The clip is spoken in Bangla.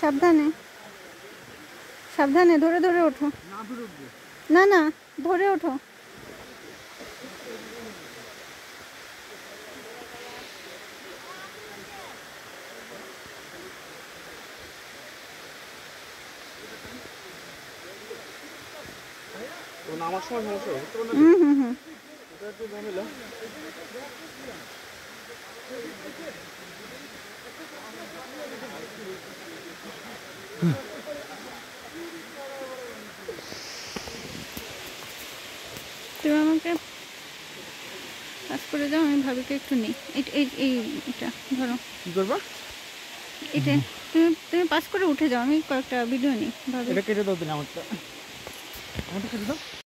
সাবধানে সাবধানে, ধরে ধরে ওঠো। না না, ধরে ওঠো। নামার সময় সমস্যা হবে। হুম হুম হুম। তুমি আমাকে পাস করে যাও, আমি ভাবিকে একটু নিই। এটা ধরো। কি করবা? এটা তুমি পাস করে উঠে যাও, আমি কয়েকটা ভিডিও নিই ভাবি। এটা কেটে দাও, দিন আমারটা কেটে দাও।